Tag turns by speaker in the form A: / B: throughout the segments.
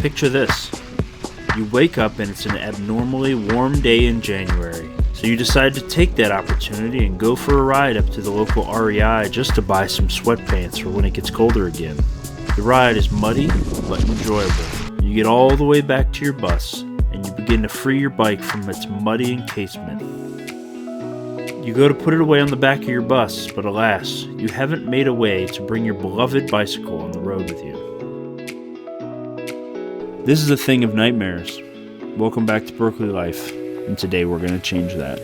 A: Picture this. You wake up and it's an abnormally warm day in January. So you decide to take that opportunity and go for a ride up to the local REI just to buy some sweatpants for when it gets colder again. The ride is muddy but enjoyable. You get all the way back to your bus and you begin to free your bike from its muddy encasement. You go to put it away on the back of your bus, but alas, you haven't made a way to bring your beloved bicycle on the road with you. This is a thing of nightmares. Welcome back to Berkeley Life, and today we're going to change that.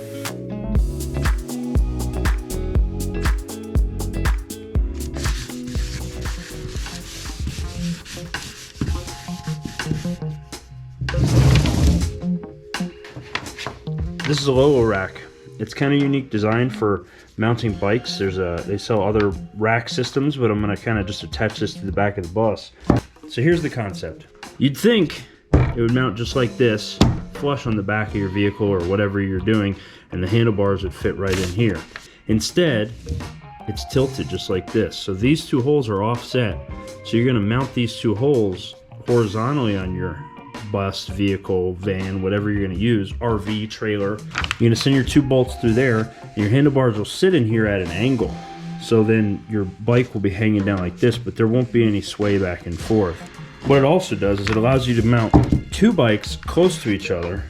A: This is a LOLO Rack. It's kind of unique design for mounting bikes. They sell other rack systems, but I'm going to kind of just attach this to the back of the bus. So here's the concept. You'd think it would mount just like this, flush on the back of your vehicle or whatever you're doing, and the handlebars would fit right in here. Instead, it's tilted just like this. So these two holes are offset. So you're going to mount these two holes horizontally on your bus, vehicle, van, whatever you're going to use, RV, trailer. You're going to send your two bolts through there, and your handlebars will sit in here at an angle. So then your bike will be hanging down like this, but there won't be any sway back and forth. What it also does is it allows you to mount two bikes close to each other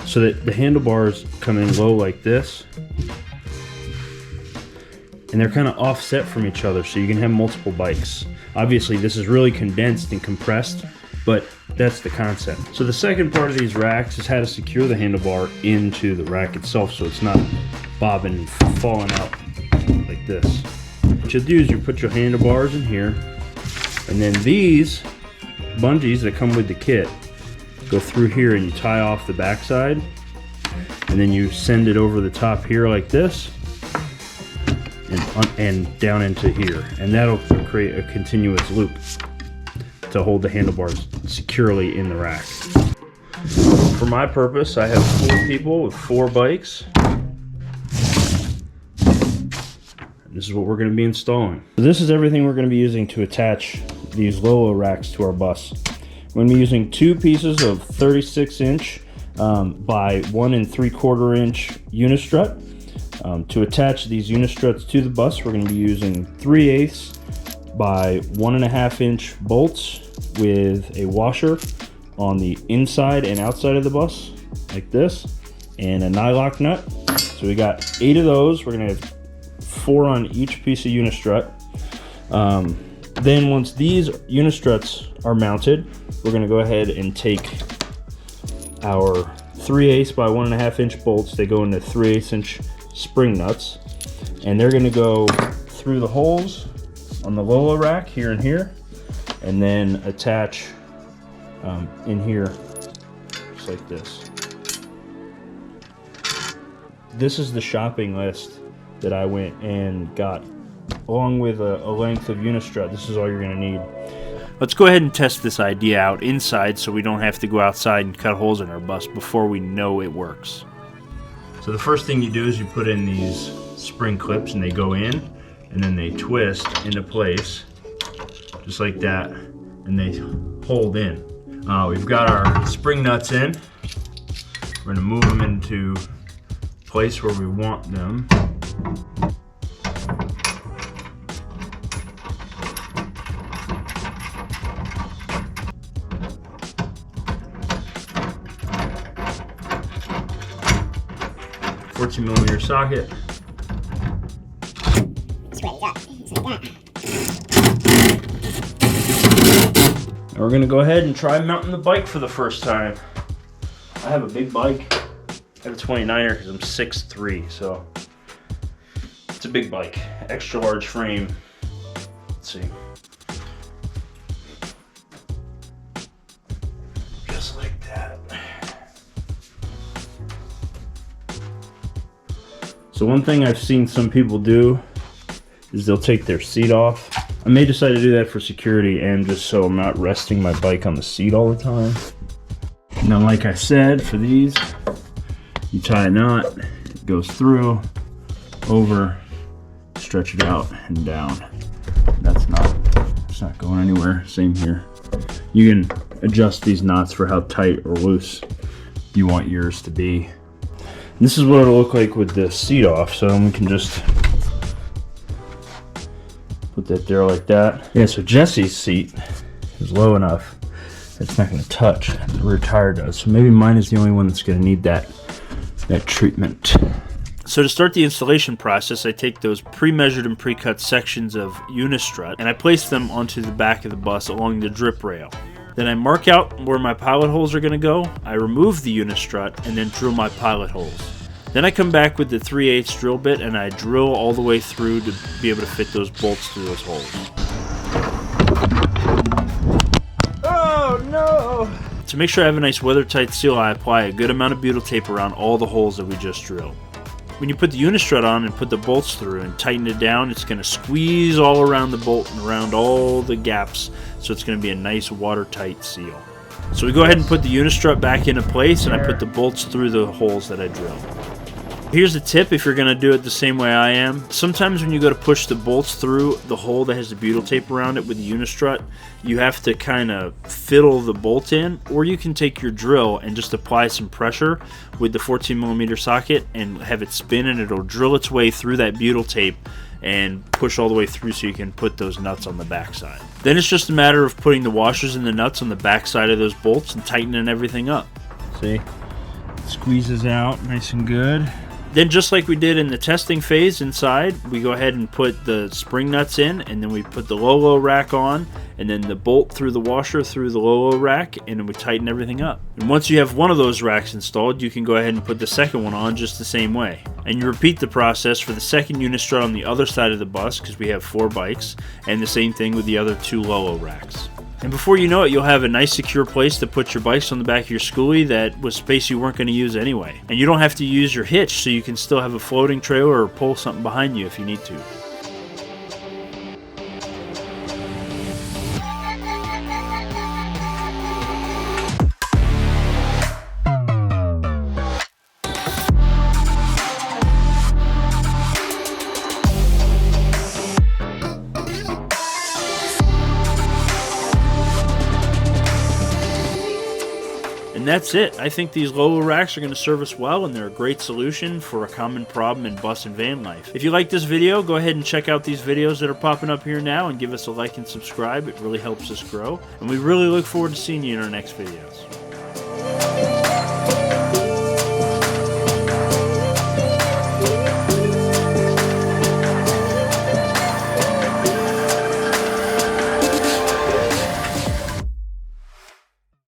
A: so that the handlebars come in low like this, and they're kind of offset from each other so you can have multiple bikes. Obviously this is really condensed and compressed, but that's the concept. So the second part of these racks is how to secure the handlebar into the rack itself so it's not bobbing and falling out like this. What you'll do is you put your handlebars in here, and then these bungees that come with the kit go through here, and you tie off the backside, and then you send it over the top here like this and down into here, and that'll create a continuous loop to hold the handlebars securely in the rack. For my purpose, I have 4 people with 4 bikes. This is what we're going to be installing. So this is everything we're going to be using to attach these LOLO racks to our bus. We're going to be using 2 pieces of 36-inch by 1 3/4 inch unistrut. To attach these unistruts to the bus, we're going to be using 3/8 by 1.5 inch bolts with a washer on the inside and outside of the bus, like this, and a nylock nut. So we got 8 of those. We're going to have 4 on each piece of unistrut. Then once these unistruts are mounted, we're going to go ahead and take our 3/8 by 1.5 inch bolts. They go into 3/8 inch spring nuts, and they're going to go through the holes on the LOLO rack here and here, and then attach in here just like this. This is the shopping list that I went and got, along with a length of unistrut. This is all you're going to need. Let's go ahead and test this idea out inside so we don't have to go outside and cut holes in our bus before we know it works. So the first thing you do is you put in these spring clips, and they go in and then they twist into place just like that, and they hold in. We've got our spring nuts in. We're going to move them into place where we want them. .14mm socket.
B: That's what you got. It's like that.
A: And we're gonna go ahead and try mounting the bike for the first time. I have a big bike. I have a 29er because I'm 6'3", so it's a big bike. Extra large frame. Let's see. Just like that. So one thing I've seen some people do is they'll take their seat off. I may decide to do that for security and just so I'm not resting my bike on the seat all the time. Now, like I said, for these, you tie a knot, it goes through, over, stretch it out and down. It's not going anywhere. Same here. You can adjust these knots for how tight or loose you want yours to be. And this is what it'll look like with the seat off, so we can just put that there like that. Yeah, so Jesse's seat is low enough it's not going to touch. The rear tire does. So maybe mine is the only one that's going to need that treatment. So to start the installation process, I take those pre-measured and pre-cut sections of unistrut and I place them onto the back of the bus along the drip rail. Then I mark out where my pilot holes are going to go, I remove the unistrut, and then drill my pilot holes. Then I come back with the 3/8 drill bit and I drill all the way through to be able to fit those bolts through those holes. Oh no! To make sure I have a nice weather-tight seal, I apply a good amount of butyl tape around all the holes that we just drilled. When you put the unistrut on and put the bolts through and tighten it down, it's going to squeeze all around the bolt and around all the gaps, so it's going to be a nice watertight seal. So we go ahead and put the unistrut back into place and I put the bolts through the holes that I drilled. Here's a tip if you're going to do it the same way I am. Sometimes when you go to push the bolts through the hole that has the butyl tape around it with the unistrut, you have to kind of fiddle the bolt in, or you can take your drill and just apply some pressure with the 14mm socket and have it spin and it'll drill its way through that butyl tape and push all the way through so you can put those nuts on the backside. Then it's just a matter of putting the washers and the nuts on the backside of those bolts and tightening everything up. See? It squeezes out nice and good. Then just like we did in the testing phase inside, we go ahead and put the spring nuts in, and then we put the LOLO rack on, and then the bolt through the washer through the LOLO rack, and then we tighten everything up. And once you have one of those racks installed, you can go ahead and put the second one on just the same way. And you repeat the process for the second unistrut on the other side of the bus, because we have 4 bikes, and the same thing with the other 2 LOLO racks. And before you know it, you'll have a nice secure place to put your bikes on the back of your Skoolie that was space you weren't going to use anyway. And you don't have to use your hitch, so you can still have a floating trailer or pull something behind you if you need to. And that's it. I think these LOLO racks are going to serve us well, and they're a great solution for a common problem in bus and van life. If you like this video, go ahead and check out these videos that are popping up here now and give us a like and subscribe. It really helps us grow, and we really look forward to seeing you in our next videos.